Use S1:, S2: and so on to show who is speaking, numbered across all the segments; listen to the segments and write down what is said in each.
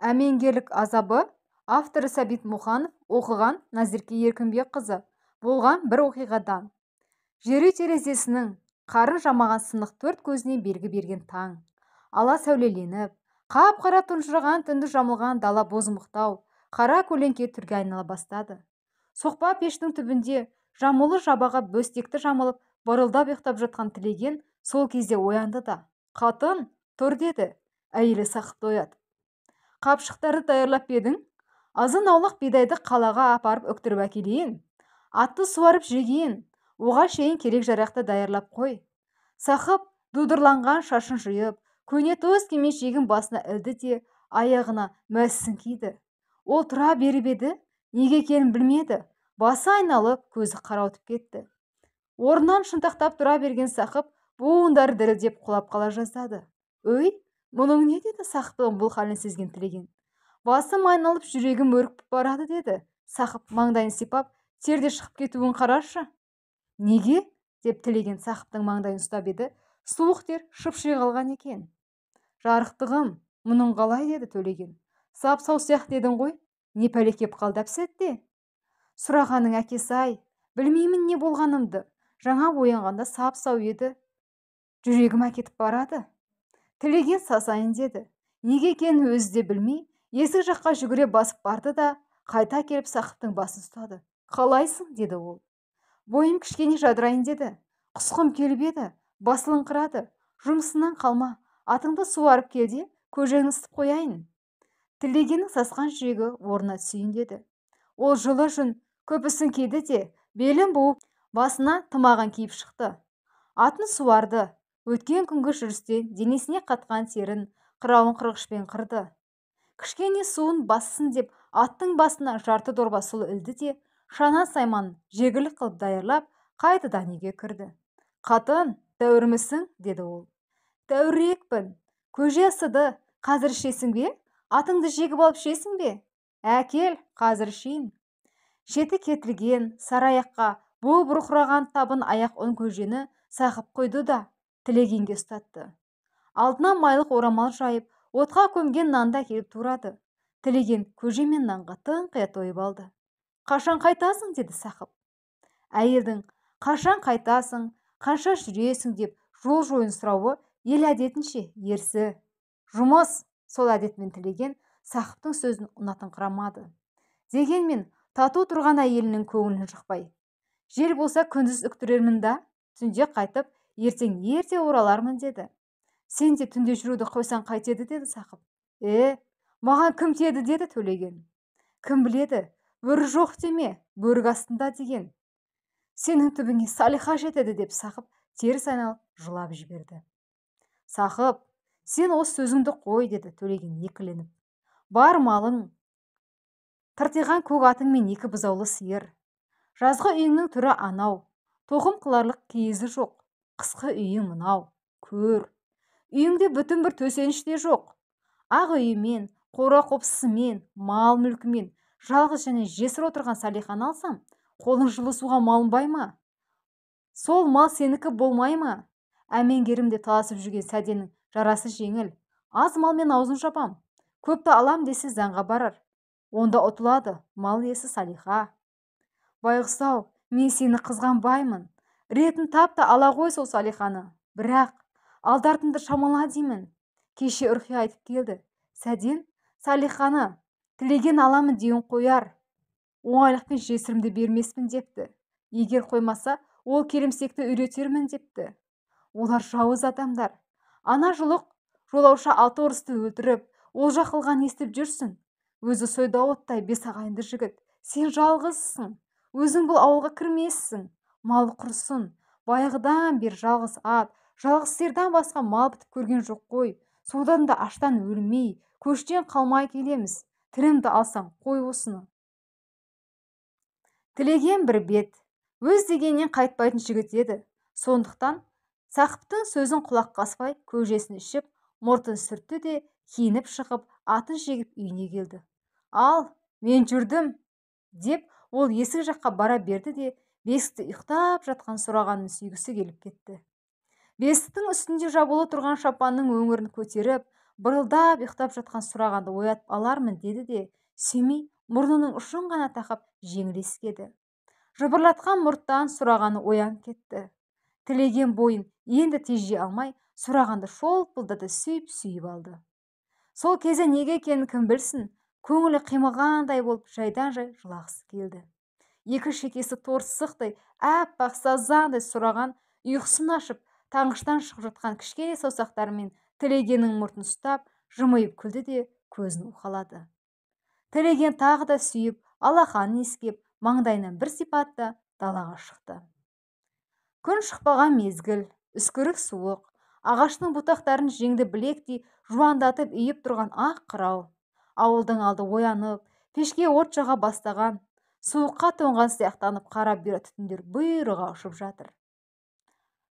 S1: Әмеңгерлік азабы. Авторы Сәбит Мұханов, оқыған Назерке Еркінбекқызы. Болған бір оқиғадан. Жері терезесінің қарын жамаған сынық төрт көзіне белгі берген таң. Ала сәулеленіп, қап-қара тұнжыраған түнді жамылған дала бозымықтау, қара көлеңке түрге айнала бастады. Соқпа пештің түбінде жамулы жабаға бөстекті жамылып, бұрылдап ұйықтап жатқан Тілеген сол кезде оянды да: «Қатын, тұр», деді. Әйелі Сақыпты оятып: «Қапшықтарды даярлап едің? Азын аулақ бидайды қалаға апарып өктіріп әкелейін. Атты суарып жегейін. Оға шейін керек жарақты даярлап қой». Сақып дудырланған шашын жиып, көне тоз кимешегін басына ілді де аяғына мәсісін киді. Ол тұра беріп еді, неге екенін білмеді. Басы айналып, көзі қарауытып кетті. Орнынан шынтақтап тұра берген Сақып буындары дірілдеп құлап қала жаздады. «Өй, мұның не?» деді Сақыптың бұл халін сезген Тілеген. «Басым айналып, жүрегім өріп барады», деді Сақып маңдайын сипап. «Терде шығып кетуін қарашы». «Неге?» деп Тілеген Сақыптың маңдайын ұстап еді. Суық тер шыпши қалған екен. «Жарықтығым, мұның қалай?» деді Төлеген. «Сап-сау сияқты едің ғой, не пәле кеп қалды әп-сәтте?» «Сұрағаның әкесі-ай, білмеймін не болғанымды. Жаңа оянғанда сап-сау еді, жүрегім әкетіп барады». Тілеген сасайын деді. Неге екенін өзі де білмей, есік жаққа жүгіре басып барды да қайта келіп Сақыптың басын ұстады. «Қалайсың?» деді ол. «Бойым кішкене жадырайын деді. Құсқым келіп еді, басылыңқырады. Жұмысынан қалма, атыңды суарып келде, көжеңді ысытып қояйын». Тілегеннің сасқан жүрегі орнына түсейін деді. Ол жылы жүн көпісін киді де белін буып, басына тымағын киіп шықты. Атын суарды. Өткен күнгі жүрістен денесіне қатқан терін қырауын қырғышпен қырды. Кішкене суын бассын деп аттың басына жарты дорба сұлы ілді де шана сайман жегілік қылып даярлап қайтадан үйге кірді. «Қатын, тәуірмісің?» деді ол. «Тәуірекпін. Көже ысыды, қазір ішесің бе? Атыңды жегіп алып ішесің бе?» «Әкел, қазір ішейін». Шеті кетілген сараяққа бұл бұрқыраған табын аяқ ұн көжені Сақып қойды да Тілегенге ұстатты. Алдына майлық орамал жайып, отқа көмген нанда келіп турады. Тілеген көже мен нанға тыңқия тойып алды. «Қашан қайтасың?» деді Сақып. Әйелдің «Қашан қайтасың, қанша жүресің?» деп жол жойын сұрауы ел әдетінше ерсі. Жұмыс. Сол әдетімен Тілеген Сақыптың сөзін ұнатыңқырамады. Дегенмен тату тұрған әйелінің көңілін жықпай: «Жел болса күндіз үктірермін да, түнде қайтып, ертең ерте оралармын», деді. «Сен де түнде жүруді қойсаң қайтеді?» деді Сақып. Маған кім теді?» деді Төлеген. «Кім біледі, бөрі жоқ деме, бөрік астында» деген. «Сенің түбіңе Салиха жетеді» деп Сақып теріс айналып жылап жіберді. «Сақып, сен осы сөзіңді қой», деді Төлеген екіленіп. «Бар малың, тыртиған көк атың мен екі бұзаулы сиыр. Жазғы үйіңнің түрі анау, тоқым қыларлық киізі жоқ. Қысқы үйің мынау, көр. Үйіңде бүтін бір төсеніш те жоқ. Ақ үйімен, қора қопсысымен, мал мүлкімен жалғыз және жесір отырған Салиханы алсам, қолың жылысуға малынбай ма? Сол мал сенікі болмай ма? Әмеңгерімде таласып жүрген сәденің жарасы жеңіл. Аз малмен аузын жапам. Көпті алам десе заңға барар. Онда ұтылады мал иесі Салиха. Байғұс-ау, мен сені қызғанбаймын. Ретін тап та ала ғой сол Салиханы. Бірақ алдартынды шамала деймін. Кеше Үрхия айтып келді. Сәден Салиханы Тілеген аламын деуін қояр. Оңайлықпен жесірімді бермеспін депті. Егер қоймаса, ол келімсекті үйретермін депті. Олар жауыз адамдар. Ана жылық жолаушы 6 орысты өлтіріп, олжа қылған естіп жүрсің. Өзі сойда оттай бес ағайынды жігіт. Сен жалғызсың. Өзің бұл ауылға кірмессің. Мал құрсын. Баяғыдан бер жалғыз ат, жалғыз сиырдан басқа мал бітіп көрген жоқ қой. Содан да аштан өлмей, көштен қалмай келеміз. Тірімді алсаң қой осыны». Тілеген бір бет, өз дегеннен қайтпайтын жігіт еді. Сондықтан Сақыптың сөзін құлаққа аспай көжесін ішіп, мұртын сүртті де киініп шығып, атын жегіп үйіне келді. «Ал, мен жүрдім», деп ол есік жаққа бара берді де бесікті ұйықтап жатқан Сұрағанын сүйгісі келіп кетті. Бесіктің үстінде жабулы тұрған шапанның өңірін көтеріп, бырылдап ұйықтап жатқан Сұрағанды оятып алармын деді де, сүймей мұрнының ұшын ғана тақап жеңіл иіскеді. Жыбырлатқан мұрттан Сұрағаны оянып кетті. Тілеген бойын енді тежей алмай, Сұрағанды шолпылдады, сүйіп алды. Сол кезде неге екенін кім білсін, көңілі қимығандай болып жайдан-жай жылағысы келді. Екі шекесі торсықтай, аппақ сазандай Сұраған ұйқысын ашып, таңғыштан шығып жатқан кішкене саусақтарымен Тілегеннің мұртын ұстап, жымиып күлді де көзін уқалады. Тілеген тағы да сүйіп, алақанын иіскеп, маңдайынан бір сипатта далаға шықты. Күн шықпаған мезгіл, үскірік суық, ағаштың бұтақтарын жеңді білектей жуандатып үйіп тұрған ақ қырау. Ауылдың алды оянып, пешке от жаға бастаған, суыққа тоңған сияқтанып қарап бері түтіндер бұйырыға ұшып жатыр.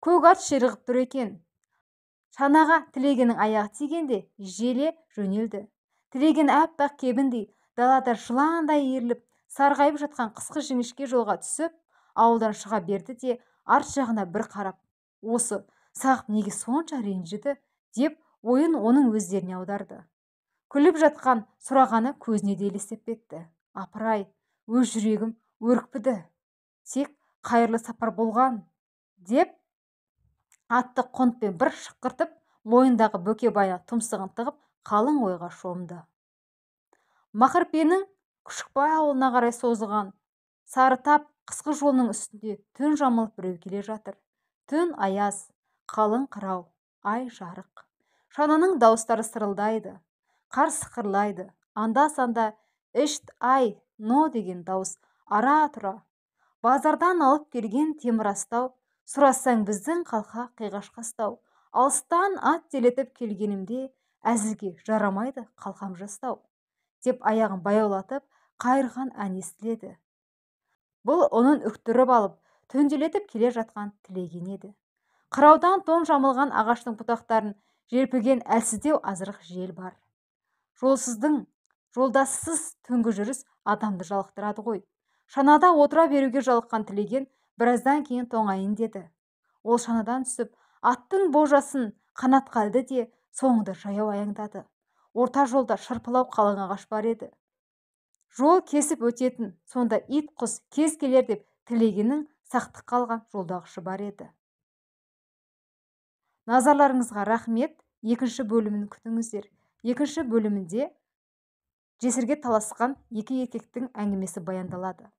S1: Көк ат ширығып тұр екен. Шанаға Тілегеннің аяғы тигенде желе жөнелді. Тілеген аппақ кебіндей далада жыландай иіріліп, сарғайып жатқан қысқы жіңішке жолға түсіп, ауылдан шыға берді де арт жағына бір қарап, осы Сағып неге сонша ренжіді деп ойын оның өздеріне аударды. Күліп жатқан Сұрағаны көзіне де елестеп кетті. Апырай, өз жүрегім өрекпіді. Тек қайырлы сапар болған деп атты қонтпен бір шыққыртып, мойындағы бөкебайына тұмсығын тығып, қалың ойға шомды. Мақырпенің Күшікбай ауылына қарай созылған Сарытап қысқы жолының үстінде түн жамылып біреу келе жатыр. Түн аяз, қалың қырау, ай жарық. Шананың дауыстары сырылдайды, қар сықырлайды. Анда-санда ішт ай но деген дауыс ара-тұра. Базардан алып келген темір астау, сұрасаң біздің қалқа қиғаш қастау. Алыстан ат телетіп келгенімде, әзілге жарамайды қалқам жастау, деп аяғын баяулатып, қайырған ән естіледі. Бұл оның үктіріп алып, төнделетіп келе жатқан Тілеген еді. Қыраудан тон жамылған ағаштың бұтақтарын желпіген әлсіздеу азырық жел бар. Жолдассыз түнгі жүріс адамды жалықтырады ғой. Шанада отыра беруге жалыққан Тілеген біраздан кейін тоңайын деді. Ол шанадан түсіп, аттың божасын қанатқа ілді де соңында жаяу аяңдады. Орта жолда шырпылау қалың ағаш бар еді. Жол кесіп өтетін, сонда ит құс кез келер деп Тілегеннің сақтық қалған жолдағышы бар еді. Назарларыңызға рахмет. Екінші бөлімін күтіңіздер. Екінші бөлімінде жесірге таласқан екі еркектің әңгімесі баяндалады.